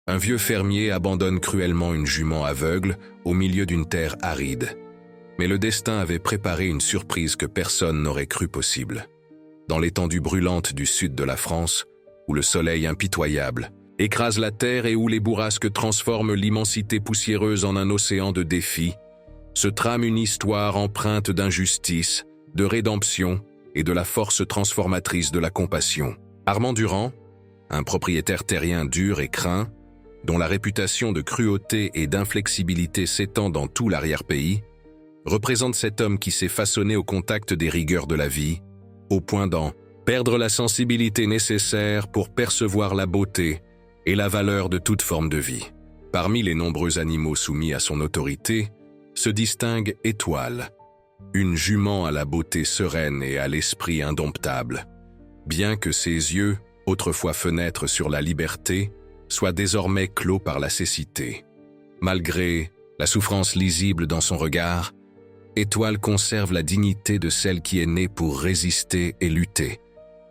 Un vieux fermier abandonne cruellement une jument aveugle au milieu d'une terre aride. Mais le destin avait préparé une surprise que personne n'aurait cru possible. Dans l'étendue brûlante du sud de la France, où le soleil impitoyable écrase la terre et où les bourrasques transforment l'immensité poussiéreuse en un océan de défis, se trame une histoire empreinte d'injustice, de rédemption et de la force transformatrice de la compassion. Armand Durand, un propriétaire terrien dur et craint, dont la réputation de cruauté et d'inflexibilité s'étend dans tout l'arrière-pays, représente cet homme qui s'est façonné au contact des rigueurs de la vie, au point d'en perdre la sensibilité nécessaire pour percevoir la beauté et la valeur de toute forme de vie. Parmi les nombreux animaux soumis à son autorité, se distingue Étoile, une jument à la beauté sereine et à l'esprit indomptable, bien que ses yeux, autrefois fenêtres sur la liberté, soient désormais clos par la cécité. Malgré la souffrance lisible dans son regard, Étoile conserve la dignité de celle qui est née pour résister et lutter,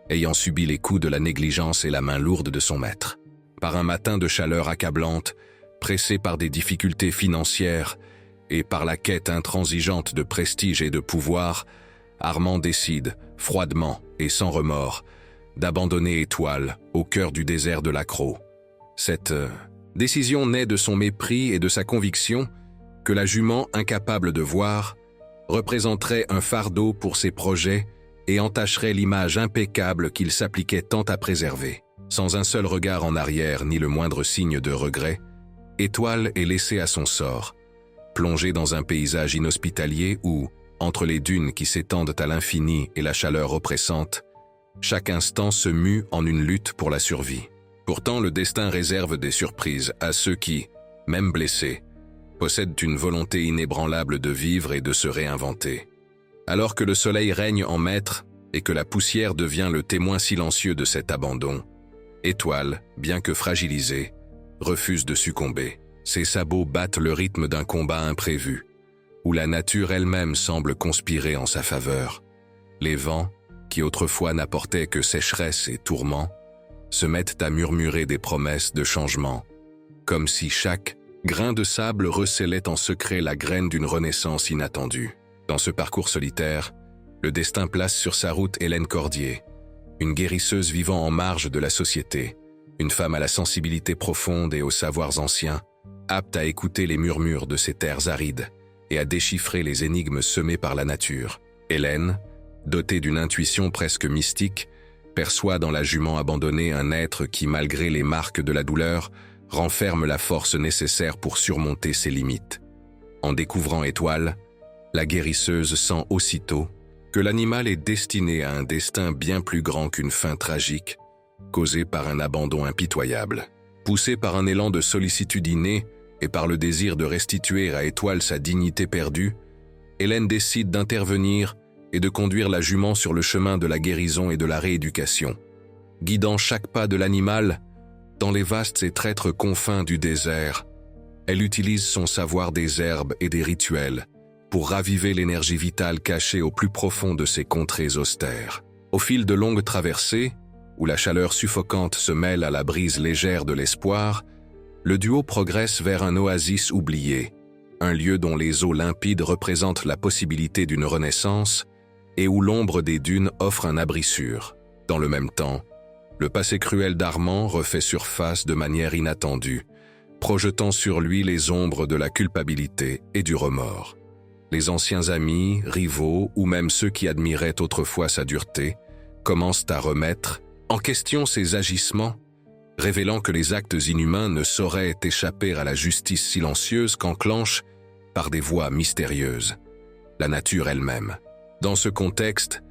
ayant subi les coups de la négligence et la main lourde de son maître. Par un matin de chaleur accablante, pressé par des difficultés financières et par la quête intransigeante de prestige et de pouvoir, Armand décide, froidement et sans remords, d'abandonner Étoile au cœur du désert de l'Accro. Cette décision naît de son mépris et de sa conviction que la jument incapable de voir représenterait un fardeau pour ses projets et entacherait l'image impeccable qu'il s'appliquait tant à préserver. Sans un seul regard en arrière ni le moindre signe de regret, Étoile est laissée à son sort, plongée dans un paysage inhospitalier où, entre les dunes qui s'étendent à l'infini et la chaleur oppressante, chaque instant se mue en une lutte pour la survie. Pourtant, le destin réserve des surprises à ceux qui, même blessés, possèdent une volonté inébranlable de vivre et de se réinventer. Alors que le soleil règne en maître et que la poussière devient le témoin silencieux de cet abandon, Étoile, bien que fragilisée, refuse de succomber. Ses sabots battent le rythme d'un combat imprévu, où la nature elle-même semble conspirer en sa faveur. Les vents, qui autrefois n'apportaient que sécheresse et tourments, se mettent à murmurer des promesses de changement, comme si chaque grain de sable recélait en secret la graine d'une renaissance inattendue. Dans ce parcours solitaire, le destin place sur sa route Hélène Cordier, une guérisseuse vivant en marge de la société, une femme à la sensibilité profonde et aux savoirs anciens, apte à écouter les murmures de ces terres arides et à déchiffrer les énigmes semées par la nature. Hélène, dotée d'une intuition presque mystique, perçoit dans la jument abandonnée un être qui, malgré les marques de la douleur, renferme la force nécessaire pour surmonter ses limites. En découvrant Étoile, la guérisseuse sent aussitôt que l'animal est destiné à un destin bien plus grand qu'une fin tragique, causée par un abandon impitoyable. Poussée par un élan de sollicitude innée et par le désir de restituer à Étoile sa dignité perdue, Hélène décide d'intervenir et de conduire la jument sur le chemin de la guérison et de la rééducation, guidant chaque pas de l'animal dans les vastes et traîtres confins du désert. Elle utilise son savoir des herbes et des rituels pour raviver l'énergie vitale cachée au plus profond de ces contrées austères. Au fil de longues traversées, où la chaleur suffocante se mêle à la brise légère de l'espoir, le duo progresse vers un oasis oublié, un lieu dont les eaux limpides représentent la possibilité d'une renaissance et où l'ombre des dunes offre un abri sûr. Dans le même temps, le passé cruel d'Armand refait surface de manière inattendue, projetant sur lui les ombres de la culpabilité et du remords. Les anciens amis, rivaux ou même ceux qui admiraient autrefois sa dureté commencent à remettre en question ses agissements, révélant que les actes inhumains ne sauraient échapper à la justice silencieuse qu'enclenche, par des voies mystérieuses, la nature elle-même. Dans ce contexte,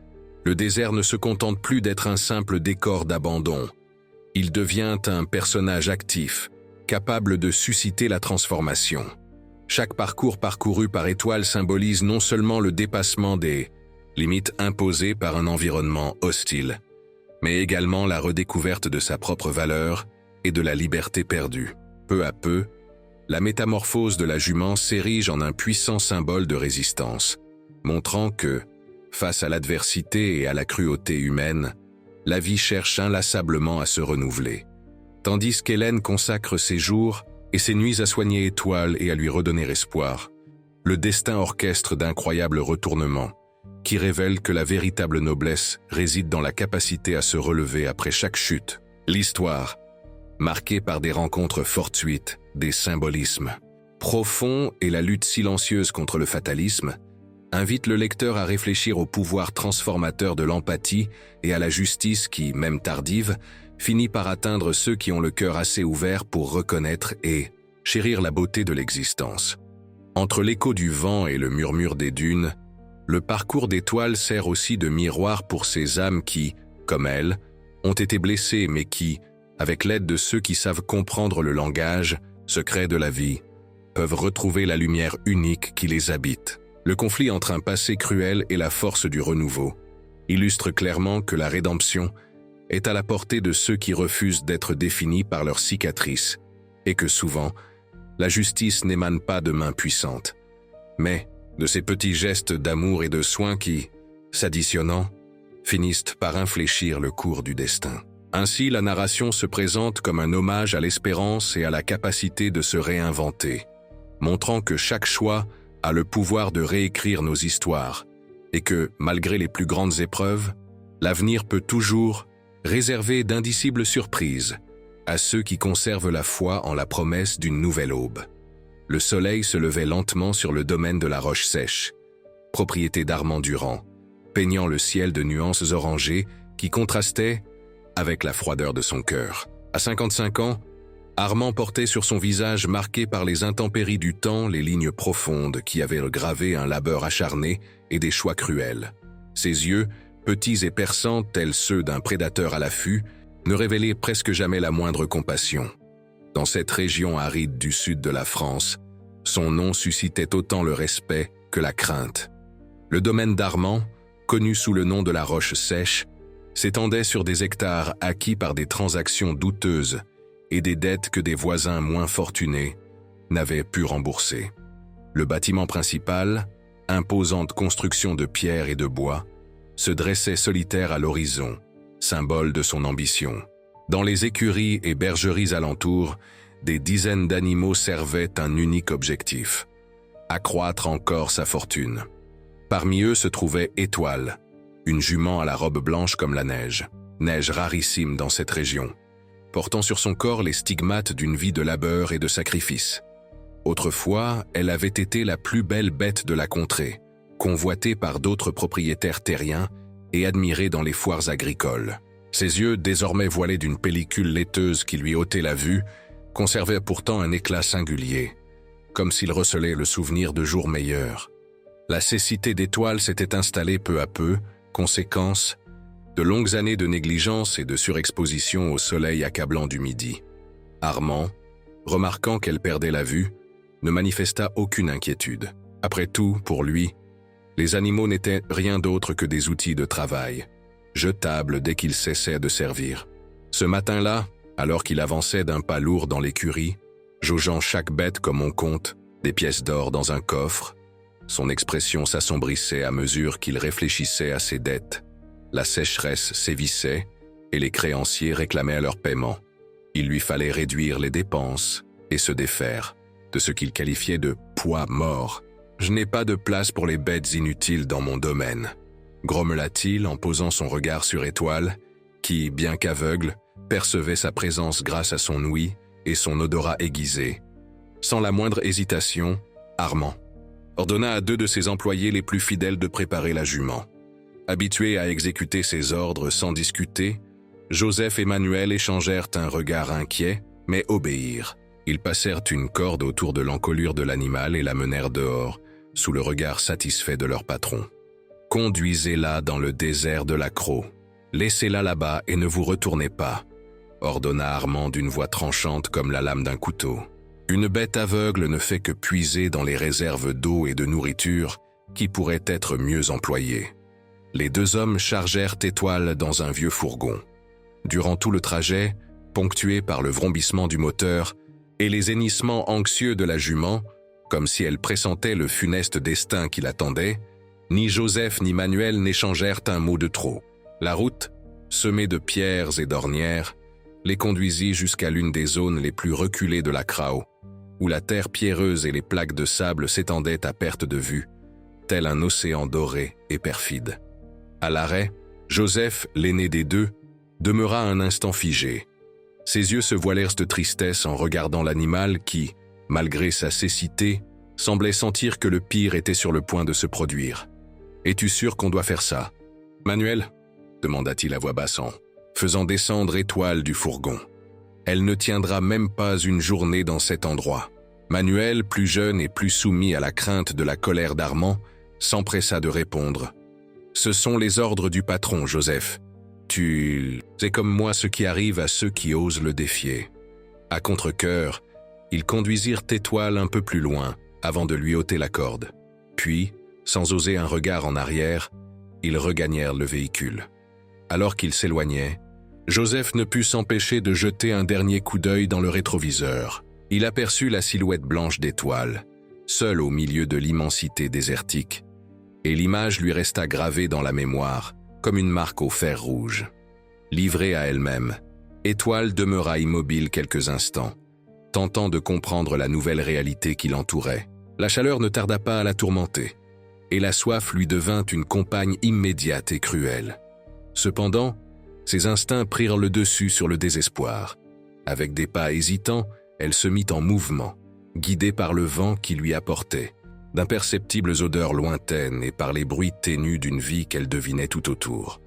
le désert ne se contente plus d'être un simple décor d'abandon. Il devient un personnage actif, capable de susciter la transformation. Chaque parcours parcouru par Étoile symbolise non seulement le dépassement des limites imposées par un environnement hostile, mais également la redécouverte de sa propre valeur et de la liberté perdue. Peu à peu, la métamorphose de la jument s'érige en un puissant symbole de résistance, montrant que, face à l'adversité et à la cruauté humaine, la vie cherche inlassablement à se renouveler. tandis qu'Hélène consacre ses jours et ses nuits à soigner Étoile et à lui redonner espoir. Le destin orchestre d'incroyables retournements, qui révèlent que la véritable noblesse réside dans la capacité à se relever après chaque chute. L'histoire, marquée par des rencontres fortuites, des symbolismes profonds et la lutte silencieuse contre le fatalisme, invite le lecteur à réfléchir au pouvoir transformateur de l'empathie et à la justice qui, même tardive, finit par atteindre ceux qui ont le cœur assez ouvert pour reconnaître et chérir la beauté de l'existence. Entre l'écho du vent et le murmure des dunes, le parcours d'Étoile sert aussi de miroir pour ces âmes qui, comme elle, ont été blessées mais qui, avec l'aide de ceux qui savent comprendre le langage, secret de la vie, peuvent retrouver la lumière unique qui les habite. Le conflit entre un passé cruel et la force du renouveau illustre clairement que la rédemption est à la portée de ceux qui refusent d'être définis par leurs cicatrices et que souvent, la justice n'émane pas de mains puissantes, mais de ces petits gestes d'amour et de soin qui, s'additionnant, finissent par infléchir le cours du destin. Ainsi, la narration se présente comme un hommage à l'espérance et à la capacité de se réinventer, montrant que chaque choix a le pouvoir de réécrire nos histoires et que, malgré les plus grandes épreuves, l'avenir peut toujours réserver d'indicibles surprises à ceux qui conservent la foi en la promesse d'une nouvelle aube. Le soleil se levait lentement sur le domaine de la Roche-Sèche, propriété d'Armand Durand, peignant le ciel de nuances orangées qui contrastaient avec la froideur de son cœur. À 55 ans, Armand portait sur son visage marqué par les intempéries du temps les lignes profondes qui avaient gravé un labeur acharné et des choix cruels. Ses yeux, petits et perçants tels ceux d'un prédateur à l'affût, ne révélaient presque jamais la moindre compassion. Dans cette région aride du sud de la France, son nom suscitait autant le respect que la crainte. Le domaine d'Armand, connu sous le nom de la Roche-Sèche, s'étendait sur des hectares acquis par des transactions douteuses et des dettes que des voisins moins fortunés n'avaient pu rembourser. Le bâtiment principal, imposante construction de pierre et de bois, se dressait solitaire à l'horizon, symbole de son ambition. Dans les écuries et bergeries alentours, des dizaines d'animaux servaient un unique objectif: accroître encore sa fortune. Parmi eux se trouvait Étoile, une jument à la robe blanche comme la neige rarissime dans cette région, portant sur son corps les stigmates d'une vie de labeur et de sacrifice. Autrefois, elle avait été la plus belle bête de la contrée, convoitée par d'autres propriétaires terriens et admirée dans les foires agricoles. Ses yeux, désormais voilés d'une pellicule laiteuse qui lui ôtait la vue, conservaient pourtant un éclat singulier, comme s'il recelait le souvenir de jours meilleurs. La cécité d'Étoile s'était installée peu à peu, conséquence de longues années de négligence et de surexposition au soleil accablant du midi. Armand, remarquant qu'elle perdait la vue, ne manifesta aucune inquiétude. Après tout, pour lui, les animaux n'étaient rien d'autre que des outils de travail, jetables dès qu'ils cessaient de servir. Ce matin-là, alors qu'il avançait d'un pas lourd dans l'écurie, jaugeant chaque bête comme on compte des pièces d'or dans un coffre, son expression s'assombrissait à mesure qu'il réfléchissait à ses dettes. La sécheresse sévissait et les créanciers réclamaient leur paiement. Il lui fallait réduire les dépenses et se défaire de ce qu'il qualifiait de « poids mort ». « Je n'ai pas de place pour les bêtes inutiles dans mon domaine », grommela-t-il en posant son regard sur Étoile, qui, bien qu'aveugle, percevait sa présence grâce à son ouïe et son odorat aiguisé. Sans la moindre hésitation, Armand ordonna à 2 de ses employés les plus fidèles de préparer la jument. Habitués à exécuter ses ordres sans discuter, Joseph et Manuel échangèrent un regard inquiet, mais obéirent. Ils passèrent une corde autour de l'encolure de l'animal et la menèrent dehors, sous le regard satisfait de leur patron. « Conduisez-la dans le désert de l'accro. Laissez-la là-bas et ne vous retournez pas », ordonna Armand d'une voix tranchante comme la lame d'un couteau. Une bête aveugle ne fait que puiser dans les réserves d'eau et de nourriture qui pourraient être mieux employées. Les 2 hommes chargèrent Étoile dans un vieux fourgon. Durant tout le trajet, ponctué par le vrombissement du moteur et les hennissements anxieux de la jument, comme si elle pressentait le funeste destin qui l'attendait, ni Joseph ni Manuel n'échangèrent un mot de trop. La route, semée de pierres et d'ornières, les conduisit jusqu'à l'une des zones les plus reculées de la Krao, où la terre pierreuse et les plaques de sable s'étendaient à perte de vue, tel un océan doré et perfide. À l'arrêt, Joseph, l'aîné des deux, demeura un instant figé. Ses yeux se voilèrent de tristesse en regardant l'animal qui, malgré sa cécité, semblait sentir que le pire était sur le point de se produire. « Es-tu sûr qu'on doit faire ça, Manuel ?» demanda-t-il à voix basse en faisant descendre Étoile du fourgon. « Elle ne tiendra même pas une journée dans cet endroit. » Manuel, plus jeune et plus soumis à la crainte de la colère d'Armand, s'empressa de répondre. « Ce sont les ordres du patron, Joseph. C'est comme moi ce qui arrive à ceux qui osent le défier. » À contre-cœur, ils conduisirent Étoile un peu plus loin, avant de lui ôter la corde. Puis, sans oser un regard en arrière, ils regagnèrent le véhicule. Alors qu'ils s'éloignaient, Joseph ne put s'empêcher de jeter un dernier coup d'œil dans le rétroviseur. Il aperçut la silhouette blanche d'Étoile, seule au milieu de l'immensité désertique, et l'image lui resta gravée dans la mémoire, comme une marque au fer rouge. Livrée à elle-même, Étoile demeura immobile quelques instants, tentant de comprendre la nouvelle réalité qui l'entourait. La chaleur ne tarda pas à la tourmenter, et la soif lui devint une compagne immédiate et cruelle. Cependant, ses instincts prirent le dessus sur le désespoir. Avec des pas hésitants, elle se mit en mouvement, guidée par le vent qui lui apportait d'imperceptibles odeurs lointaines et par les bruits ténus d'une vie qu'elle devinait tout autour.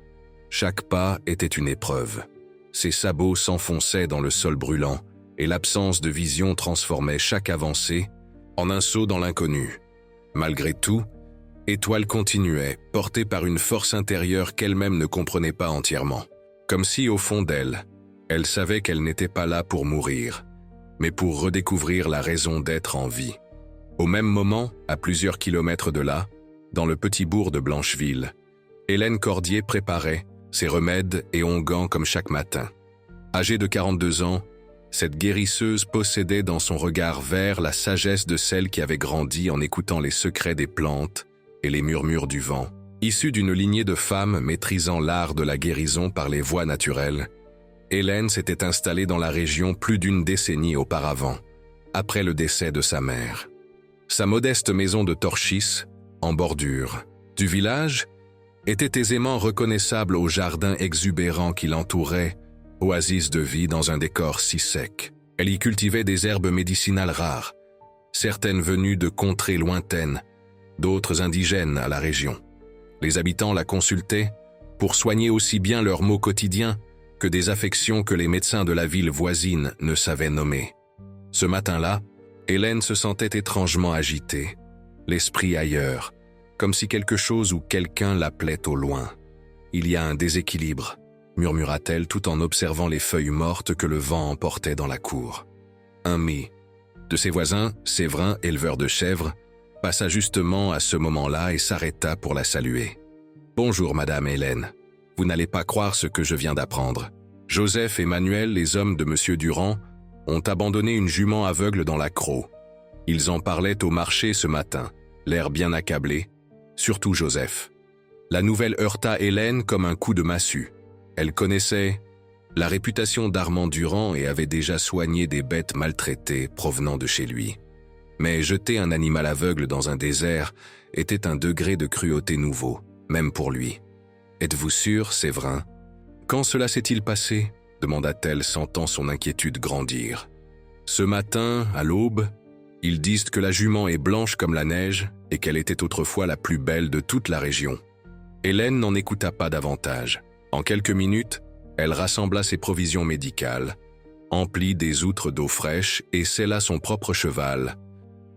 Chaque pas était une épreuve. Ses sabots s'enfonçaient dans le sol brûlant, et l'absence de vision transformait chaque avancée en un saut dans l'inconnu. Malgré tout, Étoile continuait, portée par une force intérieure qu'elle-même ne comprenait pas entièrement. Comme si, au fond d'elle, elle savait qu'elle n'était pas là pour mourir, mais pour redécouvrir la raison d'être en vie. Au même moment, à plusieurs kilomètres de là, dans le petit bourg de Blancheville, Hélène Cordier préparait ses remèdes et onguents comme chaque matin. Âgée de 42 ans, cette guérisseuse possédait dans son regard vert la sagesse de celle qui avait grandi en écoutant les secrets des plantes et les murmures du vent. Issue d'une lignée de femmes maîtrisant l'art de la guérison par les voies naturelles, Hélène s'était installée dans la région plus d'une décennie auparavant, après le décès de sa mère. Sa modeste maison de Torchis, en bordure du village, était aisément reconnaissable au jardin exubérant qui l'entourait, oasis de vie dans un décor si sec. Elle y cultivait des herbes médicinales rares, certaines venues de contrées lointaines, d'autres indigènes à la région. Les habitants la consultaient pour soigner aussi bien leurs maux quotidiens que des affections que les médecins de la ville voisine ne savaient nommer. Ce matin-là, Hélène se sentait étrangement agitée, l'esprit ailleurs, comme si quelque chose ou quelqu'un l'appelait au loin. « Il y a un déséquilibre », murmura-t-elle tout en observant les feuilles mortes que le vent emportait dans la cour. Un de ses voisins, Séverin, éleveur de chèvres, passa justement à ce moment-là et s'arrêta pour la saluer. « Bonjour, Madame Hélène. Vous n'allez pas croire ce que je viens d'apprendre. Joseph et Manuel, les hommes de Monsieur Durand, ont abandonné une jument aveugle dans la Crau. Ils en parlaient au marché ce matin, l'air bien accablé, surtout Joseph. La nouvelle heurta Hélène comme un coup de massue. Elle connaissait la réputation d'Armand Durand et avait déjà soigné des bêtes maltraitées provenant de chez lui. Mais jeter un animal aveugle dans un désert était un degré de cruauté nouveau, même pour lui. « Êtes-vous sûr, Séverin ? Quand cela s'est-il passé ?» demanda-t-elle, sentant son inquiétude grandir. « Ce matin, à l'aube, ils disent que la jument est blanche comme la neige et qu'elle était autrefois la plus belle de toute la région. » Hélène n'en écouta pas davantage. En quelques minutes, elle rassembla ses provisions médicales, emplit des outres d'eau fraîche et sella son propre cheval,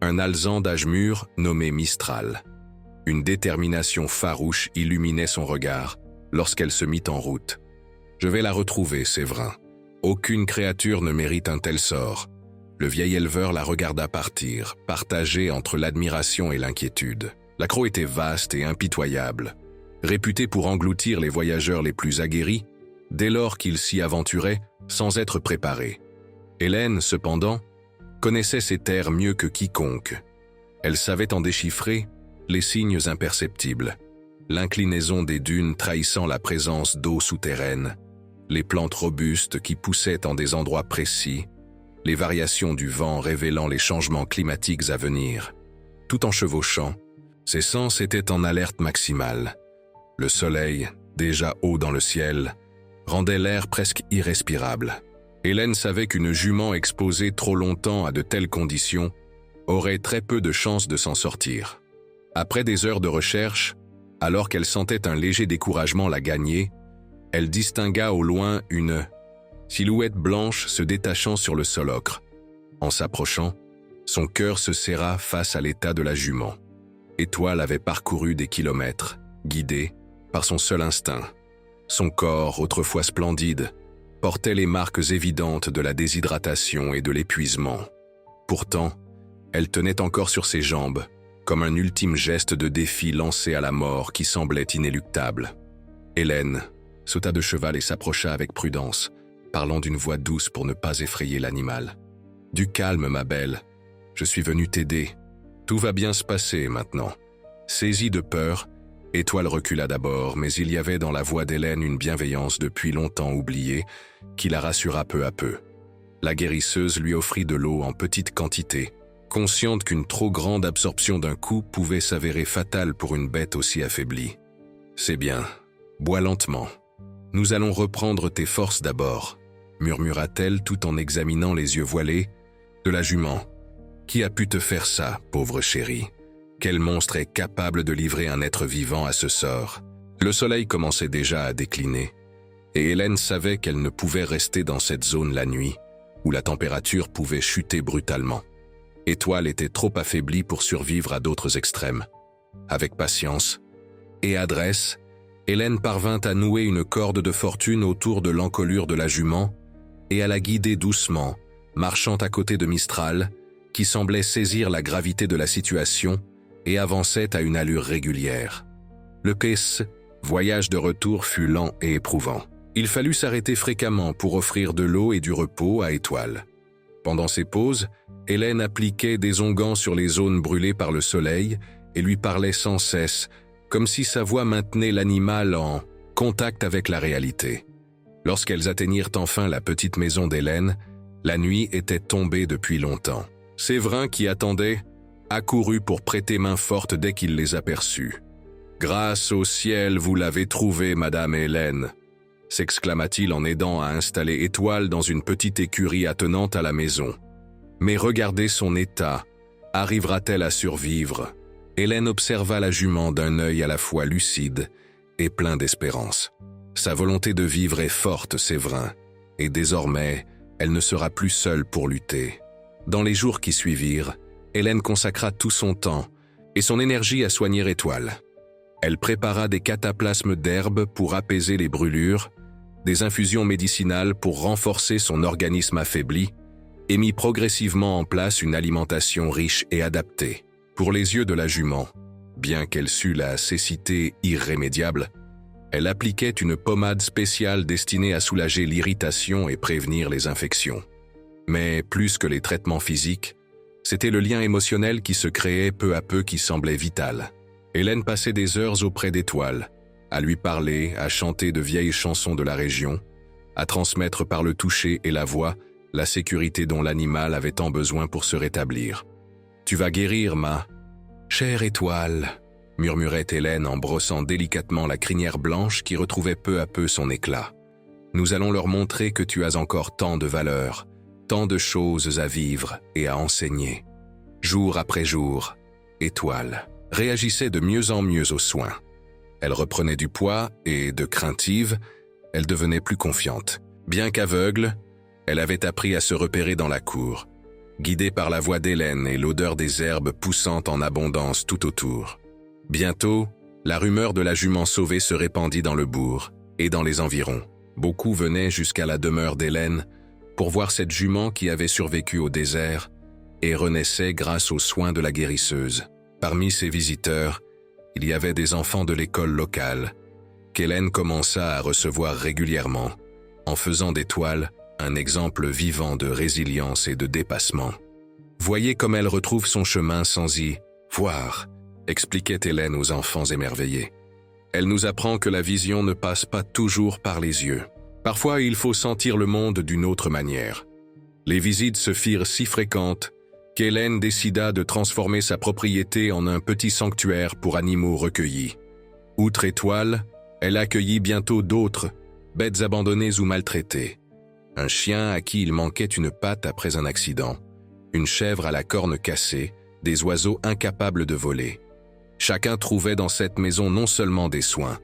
un alezan d'âge mûr nommé Mistral. Une détermination farouche illuminait son regard lorsqu'elle se mit en route. « Je vais la retrouver, Séverin. Aucune créature ne mérite un tel sort. » Le vieil éleveur la regarda partir, partagé entre l'admiration et l'inquiétude. La Crau était vaste et impitoyable. Réputée pour engloutir les voyageurs les plus aguerris, dès lors qu'ils s'y aventuraient sans être préparés. Hélène, cependant, connaissait ces terres mieux que quiconque. Elle savait en déchiffrer les signes imperceptibles, l'inclinaison des dunes trahissant la présence d'eau souterraine, les plantes robustes qui poussaient en des endroits précis, les variations du vent révélant les changements climatiques à venir. Tout en chevauchant, ses sens étaient en alerte maximale. Le soleil, déjà haut dans le ciel, rendait l'air presque irrespirable. Hélène savait qu'une jument exposée trop longtemps à de telles conditions aurait très peu de chances de s'en sortir. Après des heures de recherche, alors qu'elle sentait un léger découragement la gagner, elle distingua au loin une silhouette blanche se détachant sur le sol ocre. En s'approchant, son cœur se serra face à l'état de la jument. Étoile avait parcouru des kilomètres, guidée par son seul instinct. Son corps, autrefois splendide, portait les marques évidentes de la déshydratation et de l'épuisement. Pourtant, elle tenait encore sur ses jambes, comme un ultime geste de défi lancé à la mort qui semblait inéluctable. Hélène sauta de cheval et s'approcha avec prudence, parlant d'une voix douce pour ne pas effrayer l'animal. « Du calme, ma belle. Je suis venu t'aider. Tout va bien se passer maintenant. » Saisie de peur, Étoile recula d'abord, mais il y avait dans la voix d'Hélène une bienveillance depuis longtemps oubliée qui la rassura peu à peu. La guérisseuse lui offrit de l'eau en petite quantité, consciente qu'une trop grande absorption d'un coup pouvait s'avérer fatale pour une bête aussi affaiblie. « C'est bien. Bois lentement. Nous allons reprendre tes forces d'abord, » murmura-t-elle tout en examinant les yeux voilés de la jument. « Qui a pu te faire ça, pauvre chérie? Quel monstre est capable de livrer un être vivant à ce sort ?» Le soleil commençait déjà à décliner, et Hélène savait qu'elle ne pouvait rester dans cette zone la nuit, où la température pouvait chuter brutalement. Étoile était trop affaiblie pour survivre à d'autres extrêmes. Avec patience et adresse, Hélène parvint à nouer une corde de fortune autour de l'encolure de la jument et à la guider doucement, marchant à côté de Mistral, qui semblait saisir la gravité de la situation et avançait à une allure régulière. Le voyage de retour fut lent et éprouvant. Il fallut s'arrêter fréquemment pour offrir de l'eau et du repos à Étoile. Pendant ces pauses, Hélène appliquait des onguents sur les zones brûlées par le soleil et lui parlait sans cesse, comme si sa voix maintenait l'animal en contact avec la réalité. Lorsqu'elles atteignirent enfin la petite maison d'Hélène, la nuit était tombée depuis longtemps. Séverin, qui attendait, accourut pour prêter main forte dès qu'il les aperçut. « Grâce au ciel, vous l'avez trouvée, Madame Hélène !» s'exclama-t-il en aidant à installer Étoile dans une petite écurie attenante à la maison. « Mais regardez son état. Arrivera-t-elle à survivre ?» Hélène observa la jument d'un œil à la fois lucide et plein d'espérance. Sa volonté de vivre est forte, Séverin, et désormais, elle ne sera plus seule pour lutter. Dans les jours qui suivirent, Hélène consacra tout son temps et son énergie à soigner Étoile. Elle prépara des cataplasmes d'herbes pour apaiser les brûlures, des infusions médicinales pour renforcer son organisme affaibli, et mit progressivement en place une alimentation riche et adaptée. Pour les yeux de la jument, bien qu'elle sût la cécité irrémédiable, elle appliquait une pommade spéciale destinée à soulager l'irritation et prévenir les infections. Mais plus que les traitements physiques, c'était le lien émotionnel qui se créait peu à peu qui semblait vital. Hélène passait des heures auprès d'Étoile, à lui parler, à chanter de vieilles chansons de la région, à transmettre par le toucher et la voix la sécurité dont l'animal avait tant besoin pour se rétablir. « Tu vas guérir, ma chère Étoile », murmurait Hélène en brossant délicatement la crinière blanche qui retrouvait peu à peu son éclat. « Nous allons leur montrer que tu as encore tant de valeur, tant de choses à vivre et à enseigner. » Jour après jour, Étoile réagissait de mieux en mieux aux soins. Elle reprenait du poids et, de craintive, elle devenait plus confiante. Bien qu'aveugle, elle avait appris à se repérer dans la cour, guidée par la voix d'Hélène et l'odeur des herbes poussant en abondance tout autour. Bientôt, la rumeur de la jument sauvée se répandit dans le bourg et dans les environs. Beaucoup venaient jusqu'à la demeure d'Hélène pour voir cette jument qui avait survécu au désert et renaissait grâce aux soins de la guérisseuse. Parmi ces visiteurs, il y avait des enfants de l'école locale, qu'Hélène commença à recevoir régulièrement, en faisant d'Étoile un exemple vivant de résilience et de dépassement. « Voyez comme elle retrouve son chemin sans y voir », expliquait Hélène aux enfants émerveillés. « Elle nous apprend que la vision ne passe pas toujours par les yeux. Parfois, il faut sentir le monde d'une autre manière. Les visites se firent si fréquentes qu'Hélène décida de transformer sa propriété en un petit sanctuaire pour animaux recueillis. Outre Étoile, elle accueillit bientôt d'autres, bêtes abandonnées ou maltraitées. Un chien à qui il manquait une patte après un accident, une chèvre à la corne cassée, des oiseaux incapables de voler. Chacun trouvait dans cette maison non seulement des soins,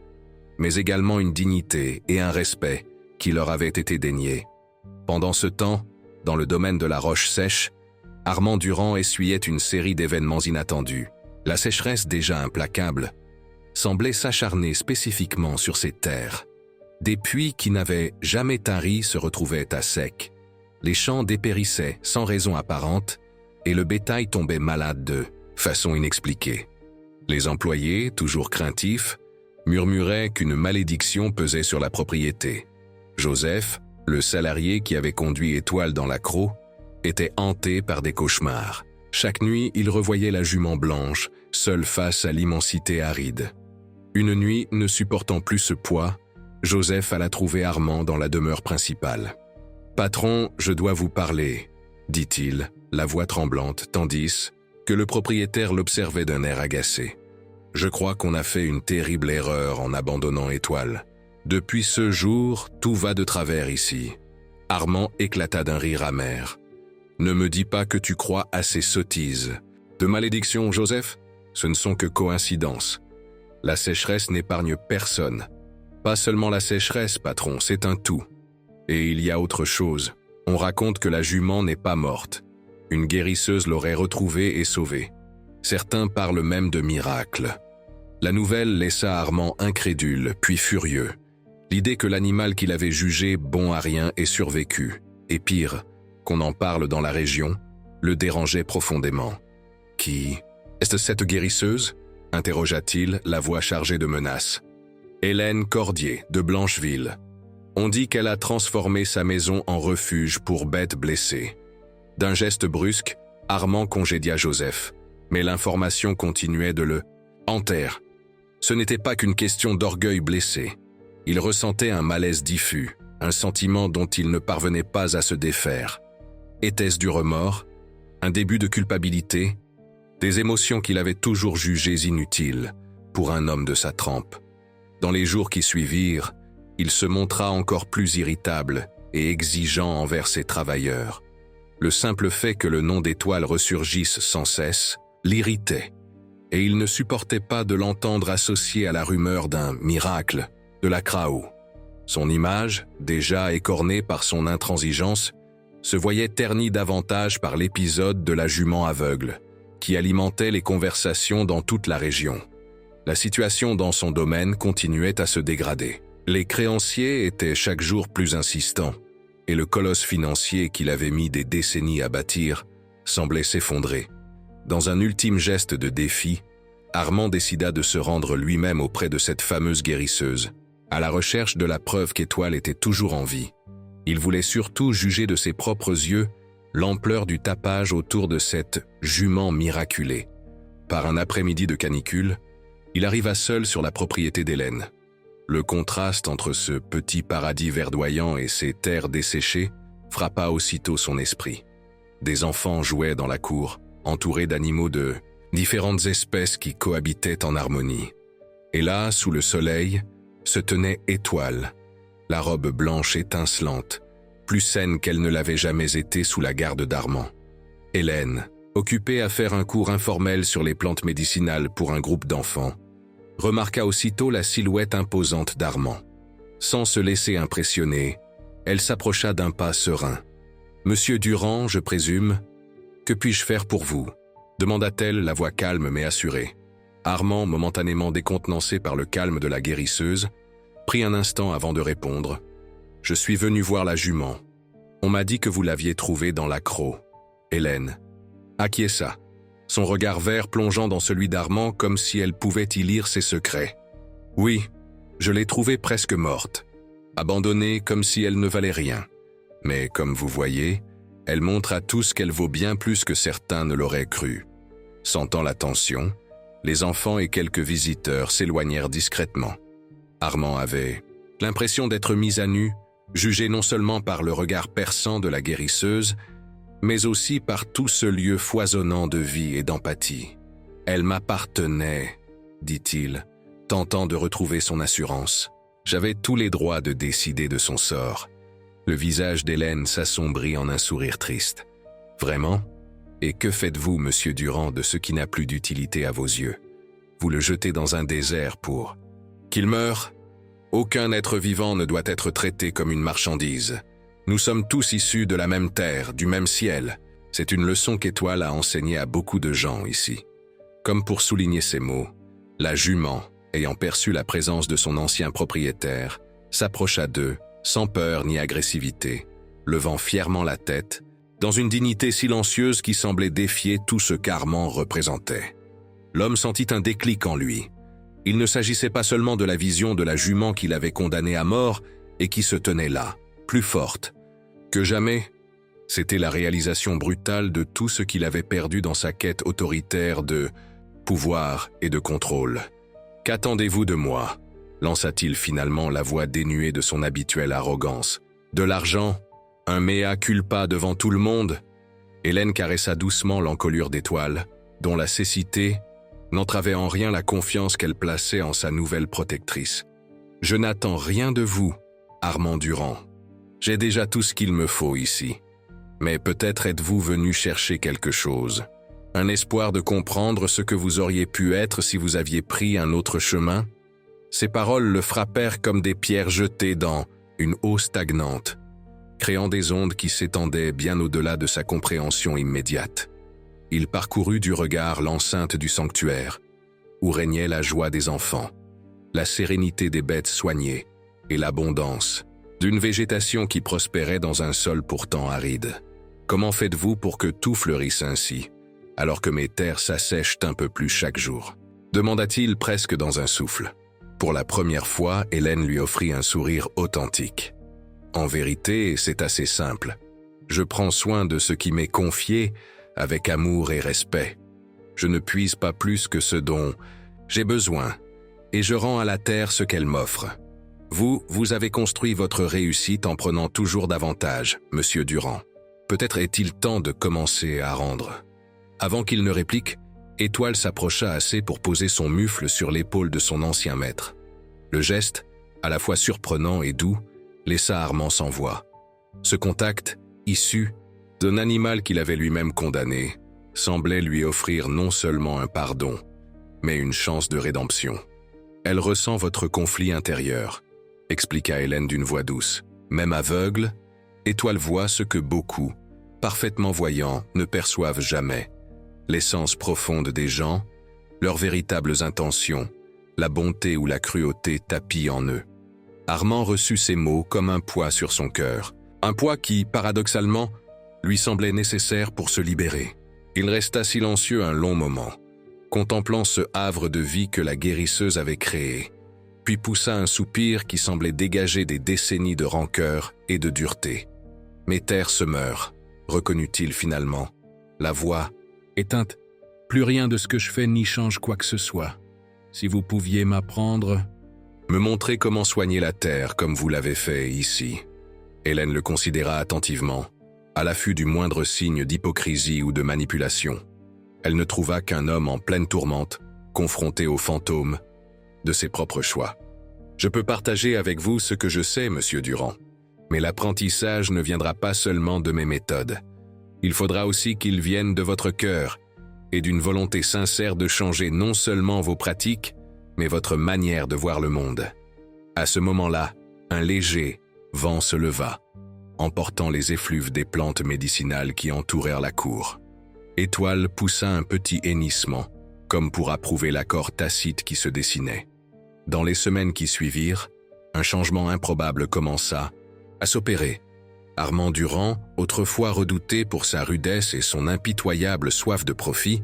mais également une dignité et un respect qui leur avaient été déniés. Pendant ce temps, dans le domaine de la roche sèche, Armand Durand essuyait une série d'événements inattendus. La sécheresse déjà implacable semblait s'acharner spécifiquement sur ces terres. Des puits qui n'avaient jamais tari se retrouvaient à sec. Les champs dépérissaient sans raison apparente et le bétail tombait malade de façon inexpliquée. Les employés, toujours craintifs, murmuraient qu'une malédiction pesait sur la propriété. Joseph, le salarié qui avait conduit Étoile dans l'accro, était hanté par des cauchemars. Chaque nuit, il revoyait la jument blanche, seule face à l'immensité aride. Une nuit, ne supportant plus ce poids, Joseph alla trouver Armand dans la demeure principale. « Patron, je dois vous parler », dit-il, la voix tremblante, tandis que le propriétaire l'observait d'un air agacé. « Je crois qu'on a fait une terrible erreur en abandonnant Étoile. Depuis ce jour, tout va de travers ici. » Armand éclata d'un rire amer. « Ne me dis pas que tu crois à ces sottises. De malédiction, Joseph, ce ne sont que coïncidences. La sécheresse n'épargne personne. Pas seulement la sécheresse, patron, c'est un tout. Et il y a autre chose. On raconte que la jument n'est pas morte. Une guérisseuse l'aurait retrouvée et sauvée. Certains parlent même de miracle. » La nouvelle laissa Armand incrédule, puis furieux. L'idée que l'animal qu'il avait jugé bon à rien ait survécu, et pire, qu'on en parle dans la région, le dérangeait profondément. « Qui est-ce cette guérisseuse ?» interrogea-t-il, la voix chargée de menaces. « Hélène Cordier, de Blancheville. On dit qu'elle a transformé sa maison en refuge pour bêtes blessées. » D'un geste brusque, Armand congédia Joseph, mais l'information continuait de le enterrer. Ce n'était pas qu'une question d'orgueil blessé. Il ressentait un malaise diffus, un sentiment dont il ne parvenait pas à se défaire. Était-ce du remords? Un début de culpabilité? Des émotions qu'il avait toujours jugées inutiles pour un homme de sa trempe. Dans les jours qui suivirent, il se montra encore plus irritable et exigeant envers ses travailleurs. Le simple fait que le nom d'Étoile ressurgisse sans cesse l'irritait, et il ne supportait pas de l'entendre associé à la rumeur d'un miracle de la Krao. Son image, déjà écornée par son intransigeance, se voyait ternie davantage par l'épisode de la jument aveugle, qui alimentait les conversations dans toute la région. La situation dans son domaine continuait à se dégrader. Les créanciers étaient chaque jour plus insistants, et le colosse financier qu'il avait mis des décennies à bâtir semblait s'effondrer. Dans un ultime geste de défi, Armand décida de se rendre lui-même auprès de cette fameuse guérisseuse, à la recherche de la preuve qu'Étoile était toujours en vie. Il voulait surtout juger de ses propres yeux l'ampleur du tapage autour de cette jument miraculée. Par un après-midi de canicule, il arriva seul sur la propriété d'Hélène. Le contraste entre ce petit paradis verdoyant et ces terres desséchées frappa aussitôt son esprit. Des enfants jouaient dans la cour, entourés d'animaux de différentes espèces qui cohabitaient en harmonie. Et là, sous le soleil, se tenait Étoile, la robe blanche étincelante, plus saine qu'elle ne l'avait jamais été sous la garde d'Armand. Hélène, occupée à faire un cours informel sur les plantes médicinales pour un groupe d'enfants, remarqua aussitôt la silhouette imposante d'Armand. Sans se laisser impressionner, elle s'approcha d'un pas serein. « Monsieur Durand, je présume, que puis-je faire pour vous ?» demanda-t-elle, la voix calme mais assurée. Armand, momentanément décontenancé par le calme de la guérisseuse, prit un instant avant de répondre. « Je suis venu voir la jument. On m'a dit que vous l'aviez trouvée dans l'accro. » Hélène acquiesça, son regard vert plongeant dans celui d'Armand comme si elle pouvait y lire ses secrets. « Oui, je l'ai trouvée presque morte, abandonnée comme si elle ne valait rien. Mais comme vous voyez, elle montre à tous qu'elle vaut bien plus que certains ne l'auraient cru. » Sentant la tension, les enfants et quelques visiteurs s'éloignèrent discrètement. Armand avait l'impression d'être mis à nu jugé non seulement par le regard perçant de la guérisseuse, mais aussi par tout ce lieu foisonnant de vie et d'empathie. « Elle m'appartenait », dit-il, tentant de retrouver son assurance. « J'avais tous les droits de décider de son sort. » Le visage d'Hélène s'assombrit en un sourire triste. « Vraiment ? Et que faites-vous, monsieur Durand, de ce qui n'a plus d'utilité à vos yeux? Vous le jetez dans un désert pour... Qu'il meure? Aucun être vivant ne doit être traité comme une marchandise. Nous sommes tous issus de la même terre, du même ciel. C'est une leçon qu'Étoile a enseignée à beaucoup de gens ici. » Comme pour souligner ces mots, la jument, ayant perçu la présence de son ancien propriétaire, s'approcha d'eux, sans peur ni agressivité, levant fièrement la tête, dans une dignité silencieuse qui semblait défier tout ce qu'Armand représentait. L'homme sentit un déclic en lui. Il ne s'agissait pas seulement de la vision de la jument qu'il avait condamnée à mort et qui se tenait là, plus forte que jamais. C'était la réalisation brutale de tout ce qu'il avait perdu dans sa quête autoritaire de pouvoir et de contrôle. « Qu'attendez-vous de moi ?» lança-t-il finalement, la voix dénuée de son habituelle arrogance. « De l'argent? Un mea culpa devant tout le monde ?» Hélène caressa doucement l'encolure d'Étoile, dont la cécité n'entravait en rien la confiance qu'elle plaçait en sa nouvelle protectrice. « Je n'attends rien de vous, Armand Durand. J'ai déjà tout ce qu'il me faut ici. Mais peut-être êtes-vous venu chercher quelque chose. Un espoir de comprendre ce que vous auriez pu être si vous aviez pris un autre chemin ?» Ces paroles le frappèrent comme des pierres jetées dans une eau stagnante, créant des ondes qui s'étendaient bien au-delà de sa compréhension immédiate. Il parcourut du regard l'enceinte du sanctuaire, où régnait la joie des enfants, la sérénité des bêtes soignées et l'abondance d'une végétation qui prospérait dans un sol pourtant aride. « Comment faites-vous pour que tout fleurisse ainsi, alors que mes terres s'assèchent un peu plus chaque jour ?» demanda-t-il presque dans un souffle. Pour la première fois, Hélène lui offrit un sourire authentique. « En vérité, c'est assez simple. Je prends soin de ce qui m'est confié avec amour et respect. Je ne puise pas plus que ce dont j'ai besoin, et je rends à la terre ce qu'elle m'offre. Vous avez construit votre réussite en prenant toujours davantage, monsieur Durand. Peut-être est-il temps de commencer à rendre. » Avant qu'il ne réplique, Étoile s'approcha assez pour poser son mufle sur l'épaule de son ancien maître. Le geste, à la fois surprenant et doux, laissa Armand sans voix. Ce contact, issu d'un animal qu'il avait lui-même condamné, semblait lui offrir non seulement un pardon, mais une chance de rédemption. « Elle ressent votre conflit intérieur », expliqua Hélène d'une voix douce. « Même aveugle, Étoile voit ce que beaucoup, parfaitement voyants, ne perçoivent jamais. L'essence profonde des gens, leurs véritables intentions, la bonté ou la cruauté tapis en eux. » Armand reçut ces mots comme un poids sur son cœur, un poids qui, paradoxalement, lui semblait nécessaire pour se libérer. Il resta silencieux un long moment, contemplant ce havre de vie que la guérisseuse avait créé, puis poussa un soupir qui semblait dégager des décennies de rancœur et de dureté. « Mes terres se meurent », reconnut-il finalement, la voix éteinte. « Plus rien de ce que je fais n'y change quoi que ce soit. Si vous pouviez m'apprendre, me montrer comment soigner la terre comme vous l'avez fait ici. » Hélène le considéra attentivement, à l'affût du moindre signe d'hypocrisie ou de manipulation. Elle ne trouva qu'un homme en pleine tourmente, confronté aux fantômes de ses propres choix. « Je peux partager avec vous ce que je sais, monsieur Durand, mais l'apprentissage ne viendra pas seulement de mes méthodes. Il faudra aussi qu'il vienne de votre cœur et d'une volonté sincère de changer non seulement vos pratiques, mais votre manière de voir le monde. » À ce moment-là, un léger vent se leva, emportant les effluves des plantes médicinales qui entourèrent la cour. Étoile poussa un petit hennissement, comme pour approuver l'accord tacite qui se dessinait. Dans les semaines qui suivirent, un changement improbable commença à s'opérer. Armand Durand, autrefois redouté pour sa rudesse et son impitoyable soif de profit,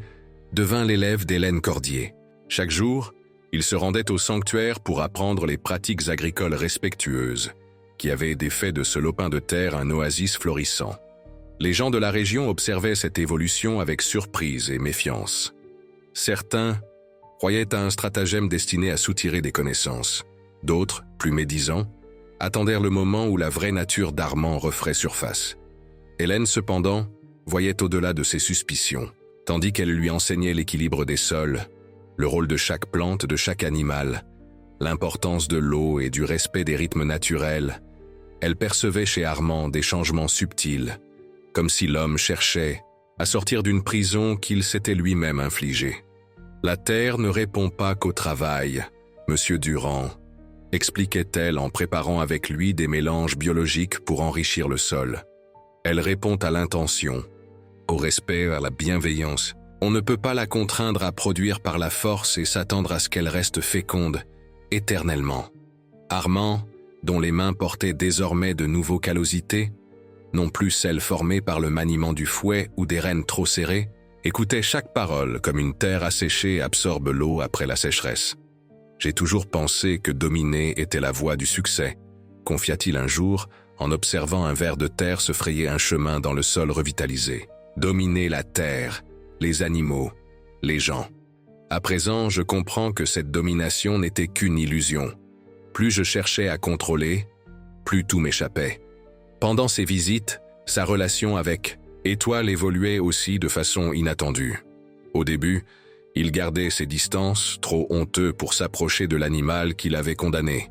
devint l'élève d'Hélène Cordier. Chaque jour, il se rendait au sanctuaire pour apprendre les pratiques agricoles respectueuses, qui avaient fait de ce lopin de terre un oasis florissant. Les gens de la région observaient cette évolution avec surprise et méfiance. Certains croyaient à un stratagème destiné à soutirer des connaissances. D'autres, plus médisants, attendèrent le moment où la vraie nature d'Armand referait surface. Hélène, cependant, voyait au-delà de ses suspicions, tandis qu'elle lui enseignait l'équilibre des sols, le rôle de chaque plante, de chaque animal, l'importance de l'eau et du respect des rythmes naturels. Elle percevait chez Armand des changements subtils, comme si l'homme cherchait à sortir d'une prison qu'il s'était lui-même infligée. La terre ne répond pas qu'au travail, Monsieur Durand, expliquait-elle en préparant avec lui des mélanges biologiques pour enrichir le sol. Elle répond à l'intention, au respect, à la bienveillance. On ne peut pas la contraindre à produire par la force et s'attendre à ce qu'elle reste féconde éternellement. Armand, dont les mains portaient désormais de nouveaux callosités, non plus celles formées par le maniement du fouet ou des rênes trop serrées, écoutait chaque parole comme une terre asséchée absorbe l'eau après la sécheresse. J'ai toujours pensé que dominer était la voie du succès, confia-t-il un jour en observant un ver de terre se frayer un chemin dans le sol revitalisé. Dominer la terre, les animaux, les gens. À présent, je comprends que cette domination n'était qu'une illusion. Plus je cherchais à contrôler, plus tout m'échappait. Pendant ces visites, sa relation avec Étoile évoluait aussi de façon inattendue. Au début, il gardait ses distances, trop honteux pour s'approcher de l'animal qu'il avait condamné.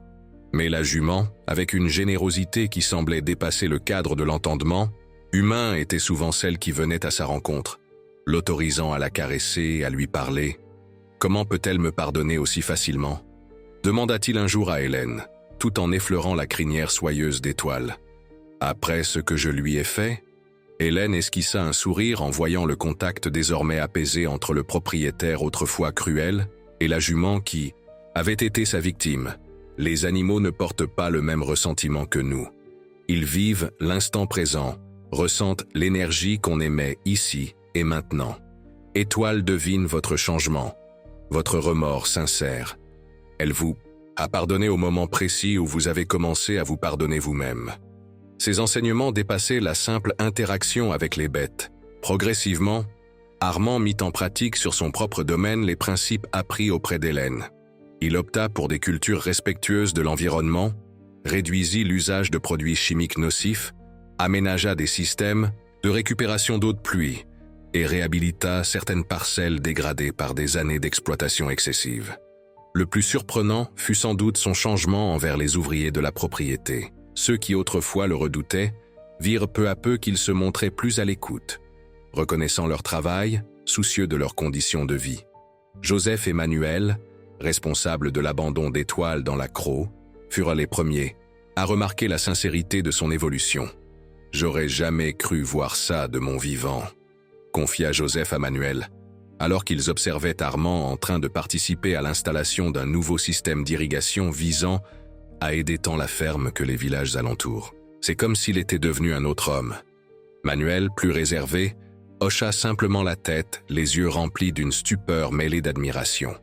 Mais la jument, avec une générosité qui semblait dépasser le cadre de l'entendement, humain était souvent celle qui venait à sa rencontre, l'autorisant à la caresser, à lui parler. « Comment peut-elle me pardonner aussi facilement ?» demanda-t-il un jour à Hélène, tout en effleurant la crinière soyeuse d'Étoile. Après ce que je lui ai fait, Hélène esquissa un sourire en voyant le contact désormais apaisé entre le propriétaire autrefois cruel et la jument qui avait été sa victime. Les animaux ne portent pas le même ressentiment que nous. Ils vivent l'instant présent, ressentent l'énergie qu'on émet ici et maintenant. Étoile devine votre changement, votre remords sincère. Elle vous a pardonné au moment précis où vous avez commencé à vous pardonner vous-même. Ces enseignements dépassaient la simple interaction avec les bêtes. Progressivement, Armand mit en pratique sur son propre domaine les principes appris auprès d'Hélène. Il opta pour des cultures respectueuses de l'environnement, réduisit l'usage de produits chimiques nocifs, aménagea des systèmes de récupération d'eau de pluie et réhabilita certaines parcelles dégradées par des années d'exploitation excessive. Le plus surprenant fut sans doute son changement envers les ouvriers de la propriété. Ceux qui autrefois le redoutaient virent peu à peu qu'il se montrait plus à l'écoute, reconnaissant leur travail, soucieux de leurs conditions de vie. Joseph et Manuel, responsables de l'abandon d'Étoile dans la Crau, furent les premiers à remarquer la sincérité de son évolution. « J'aurais jamais cru voir ça de mon vivant », confia Joseph à Manuel, alors qu'ils observaient Armand en train de participer à l'installation d'un nouveau système d'irrigation visant à aider tant la ferme que les villages alentours. C'est comme s'il était devenu un autre homme. Manuel, plus réservé, hocha simplement la tête, les yeux remplis d'une stupeur mêlée d'admiration.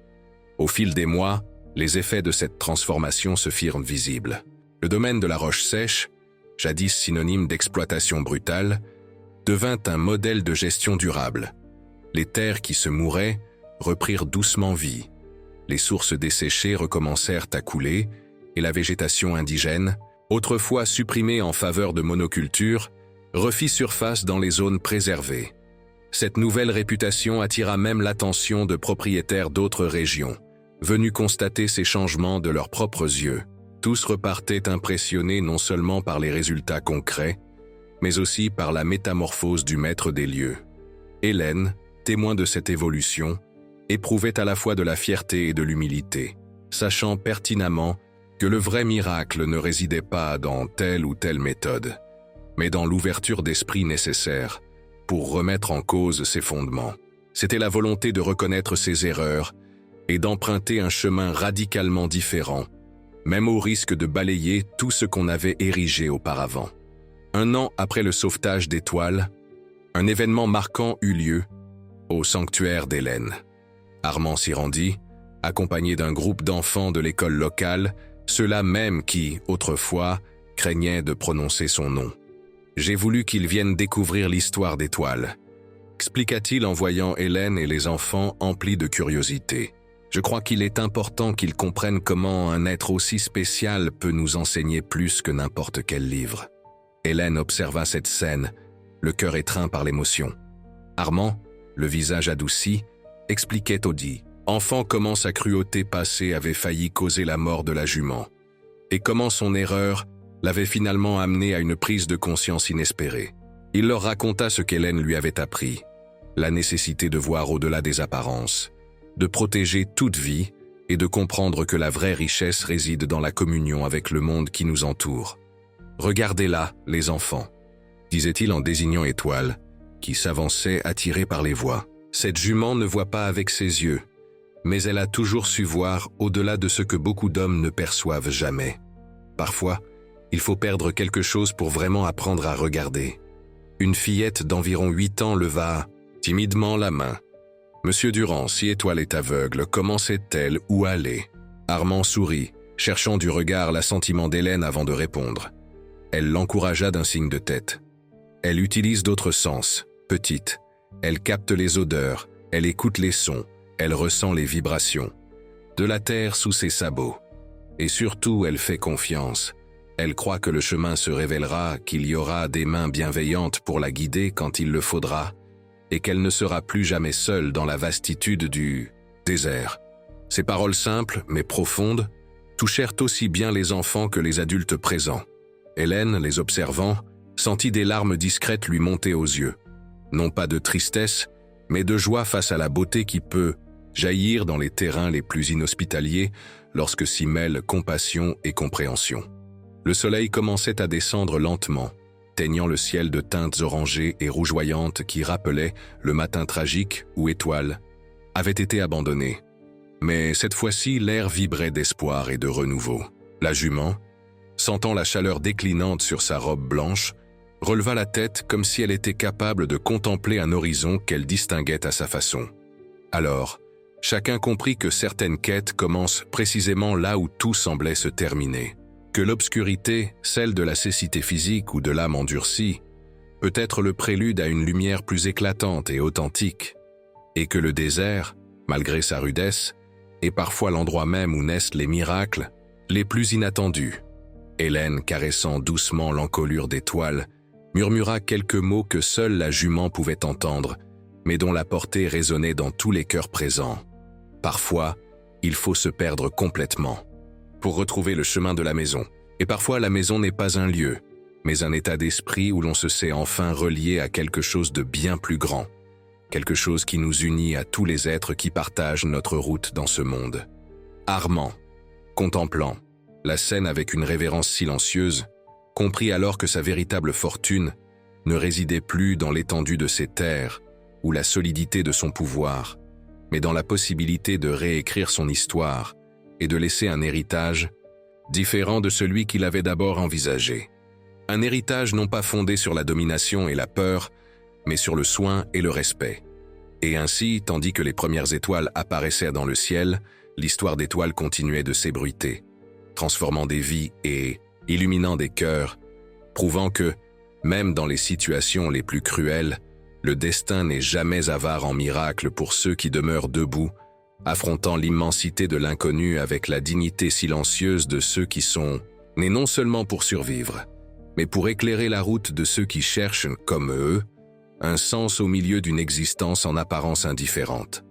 Au fil des mois, les effets de cette transformation se firent visibles. Le domaine de la roche sèche, jadis synonyme d'exploitation brutale, devint un modèle de gestion durable. Les terres qui se mouraient reprirent doucement vie. Les sources desséchées recommencèrent à couler et la végétation indigène, autrefois supprimée en faveur de monoculture, refit surface dans les zones préservées. Cette nouvelle réputation attira même l'attention de propriétaires d'autres régions, venus constater ces changements de leurs propres yeux. Tous repartaient impressionnés non seulement par les résultats concrets, mais aussi par la métamorphose du maître des lieux. Hélène, témoin de cette évolution, éprouvait à la fois de la fierté et de l'humilité, sachant pertinemment que le vrai miracle ne résidait pas dans telle ou telle méthode, mais dans l'ouverture d'esprit nécessaire pour remettre en cause ses fondements. C'était la volonté de reconnaître ses erreurs et d'emprunter un chemin radicalement différent, même au risque de balayer tout ce qu'on avait érigé auparavant. 1 an après le sauvetage d'Étoile, un événement marquant eut lieu au sanctuaire d'Hélène. Armand s'y rendit, accompagné d'un groupe d'enfants de l'école locale, ceux-là même qui, autrefois, craignaient de prononcer son nom. « J'ai voulu qu'ils viennent découvrir l'histoire d'Étoile », expliqua-t-il en voyant Hélène et les enfants emplis de curiosité. « Je crois qu'il est important qu'ils comprennent comment un être aussi spécial peut nous enseigner plus que n'importe quel livre. Hélène observa cette scène, le cœur étreint par l'émotion. Armand, le visage adouci, expliquait Audi, enfant, comment sa cruauté passée avait failli causer la mort de la jument, et comment son erreur l'avait finalement amené à une prise de conscience inespérée. Il leur raconta ce qu'Hélène lui avait appris, la nécessité de voir au-delà des apparences, de protéger toute vie et de comprendre que la vraie richesse réside dans la communion avec le monde qui nous entoure. « Regardez-là, les enfants », disait-il en désignant Étoile, qui s'avançait attirée par les voix. Cette jument ne voit pas avec ses yeux, mais elle a toujours su voir au-delà de ce que beaucoup d'hommes ne perçoivent jamais. Parfois, il faut perdre quelque chose pour vraiment apprendre à regarder. Une fillette d'environ 8 ans leva timidement la main. « Monsieur Durand, si Étoile est aveugle, comment sait-elle où aller ?» Armand sourit, cherchant du regard l'assentiment d'Hélène avant de répondre. Elle l'encouragea d'un signe de tête. Elle utilise d'autres sens, petite. Elle capte les odeurs, elle écoute les sons, elle ressent les vibrations. De la terre sous ses sabots. Et surtout, elle fait confiance. Elle croit que le chemin se révélera, qu'il y aura des mains bienveillantes pour la guider quand il le faudra, et qu'elle ne sera plus jamais seule dans la vastitude du désert. Ces paroles simples, mais profondes, touchèrent aussi bien les enfants que les adultes présents. Hélène, les observant, sentit des larmes discrètes lui monter aux yeux. Non pas de tristesse, mais de joie face à la beauté qui peut jaillir dans les terrains les plus inhospitaliers lorsque s'y mêlent compassion et compréhension. Le soleil commençait à descendre lentement, teignant le ciel de teintes orangées et rougeoyantes qui rappelaient le matin tragique où Étoile avait été abandonnée. Mais cette fois-ci, l'air vibrait d'espoir et de renouveau. La jument, sentant la chaleur déclinante sur sa robe blanche, releva la tête comme si elle était capable de contempler un horizon qu'elle distinguait à sa façon. Alors, chacun comprit que certaines quêtes commencent précisément là où tout semblait se terminer, que l'obscurité, celle de la cécité physique ou de l'âme endurcie, peut être le prélude à une lumière plus éclatante et authentique, et que le désert, malgré sa rudesse, est parfois l'endroit même où naissent les miracles les plus inattendus. Hélène, caressant doucement l'encolure d'Étoile, murmura quelques mots que seule la jument pouvait entendre, mais dont la portée résonnait dans tous les cœurs présents. Parfois, il faut se perdre complètement pour retrouver le chemin de la maison. Et parfois, la maison n'est pas un lieu, mais un état d'esprit où l'on se sait enfin relié à quelque chose de bien plus grand, quelque chose qui nous unit à tous les êtres qui partagent notre route dans ce monde. Armand, contemplant la scène avec une révérence silencieuse, comprit alors que sa véritable fortune ne résidait plus dans l'étendue de ses terres ou la solidité de son pouvoir, mais dans la possibilité de réécrire son histoire et de laisser un héritage différent de celui qu'il avait d'abord envisagé. Un héritage non pas fondé sur la domination et la peur, mais sur le soin et le respect. Et ainsi, tandis que les premières étoiles apparaissaient dans le ciel, l'histoire d'Étoile continuait de s'ébruiter, transformant des vies et illuminant des cœurs, prouvant que, même dans les situations les plus cruelles, le destin n'est jamais avare en miracles pour ceux qui demeurent debout, affrontant l'immensité de l'inconnu avec la dignité silencieuse de ceux qui sont nés non seulement pour survivre, mais pour éclairer la route de ceux qui cherchent, comme eux, un sens au milieu d'une existence en apparence indifférente.